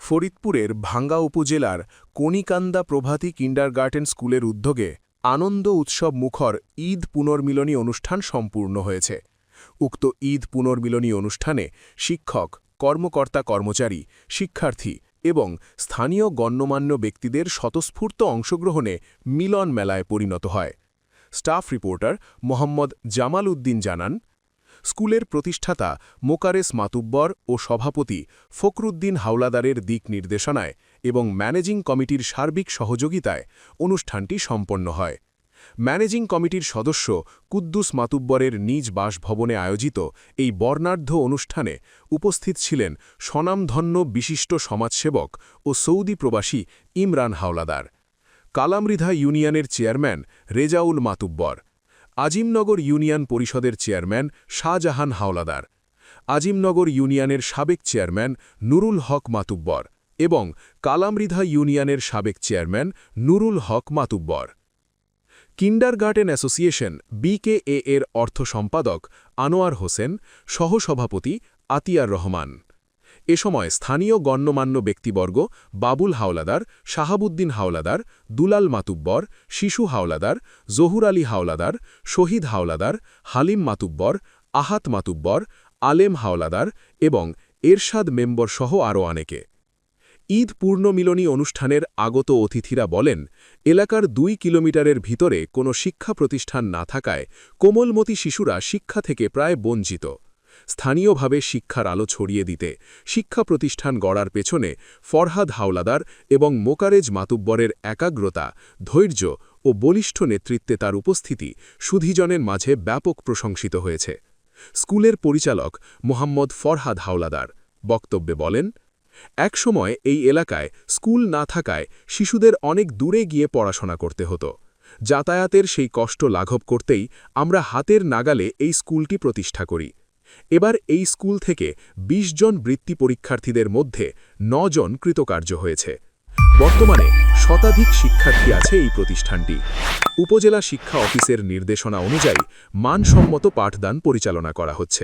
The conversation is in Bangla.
ফরিদপুরের ভাঙ্গা উপজেলার কনিকান্দা প্রভাতী কিন্ডারগার্টেন স্কুলের উদ্যোগে আনন্দ উৎসব মুখর ঈদ পুনর্মিলনী অনুষ্ঠান সম্পূর্ণ হয়েছে। উক্ত ঈদ পুনর্মিলনী অনুষ্ঠানে শিক্ষক, কর্মকর্তা কর্মচারী, শিক্ষার্থী এবং স্থানীয় গণ্যমান্য ব্যক্তিদের স্বতঃস্ফূর্ত অংশগ্রহণে মিলন মেলায় পরিণত হয়। স্টাফ রিপোর্টার মোহাম্মদ জামাল উদ্দিন জানান, স্কুলের প্রতিষ্ঠাতা মোকারেস মাতুব্বর ও সভাপতি ফখরুদ্দিন হাওলাদারের দিক নির্দেশনায় এবং ম্যানেজিং কমিটির সার্বিক সহযোগিতায় অনুষ্ঠানটি সম্পন্ন হয়। ম্যানেজিং কমিটির সদস্য কুদ্দুস মাতুব্বরের নিজ বাসভবনে আয়োজিত এই বর্ণাঢ্য অনুষ্ঠানে উপস্থিত ছিলেন স্বনামধন্য বিশিষ্ট সমাজসেবক ও সৌদি প্রবাসী ইমরান হাওলাদার, কালামৃধা ইউনিয়নের চেয়ারম্যান রেজাউল মাতুব্বর, আজিমনগর ইউনিয়ন পরিষদের চেয়ারম্যান শাহজাহান হাওলাদার, আজিমনগর ইউনিয়নের সাবেক চেয়ারম্যান নুরুল হক মাতুব্বর এবং কালামৃধা ইউনিয়নের সাবেক চেয়ারম্যান নুরুল হক মাতুব্বর। কিন্ডারগার্টেন অ্যাসোসিয়েশন BKA এর অর্থ সম্পাদক আনোয়ার হোসেন, সহসভাপতি আতিয়ার রহমান। এ সময় স্থানীয় গণ্যমান্য ব্যক্তিবর্গ বাবুল হাওলাদার, শাহাবুদ্দিন হাওলাদার, দুলাল মাতুব্বর, শিশু হাওলাদার, জহুর আলী হাওলাদার, শহীদ হাওলাদার, হালিম মাতুব্বর, আহাত মাতুব্বর, আলেম হাওলাদার এবং এরশাদ মেম্বর সহ আরও অনেকে। ঈদ পূর্ণমিলনী অনুষ্ঠানের আগত অতিথিরা বলেন, এলাকার 2 কিলোমিটারের ভিতরে কোনো শিক্ষা প্রতিষ্ঠান না থাকায় কোমলমতি শিশুরা শিক্ষা থেকে প্রায় বঞ্চিত। স্থানীয়ভাবে শিক্ষার আলো ছড়িয়ে দিতে শিক্ষা প্রতিষ্ঠান গড়ার পেছনে ফরহাদ হাওলাদার এবং মোকারেজ মাতুব্বরের একাগ্রতা, ধৈর্য ও বলিষ্ঠ নেতৃত্বে তার উপস্থিতি সুধীজনের মাঝে ব্যাপক প্রশংসিত হয়েছে। স্কুলের পরিচালক মোহাম্মদ ফরহাদ হাওলাদার বক্তব্যে বলেন, একসময় এই এলাকায় স্কুল না থাকায় শিশুদের অনেক দূরে গিয়ে পড়াশোনা করতে হতো। যাতায়াতের সেই কষ্ট লাঘব করতেই আমরা হাতের নাগালে এই স্কুলটি প্রতিষ্ঠা করি। এবার এই স্কুল থেকে 20 জন বৃত্তি পরীক্ষার্থীদের মধ্যে 9 জন কৃতকার্য হয়েছে। বর্তমানে শতাধিক শিক্ষার্থী আছে এই প্রতিষ্ঠানটি। উপজেলা শিক্ষা অফিসের নির্দেশনা অনুযায়ী মানসম্মত পাঠদান পরিচালনা করা হচ্ছে।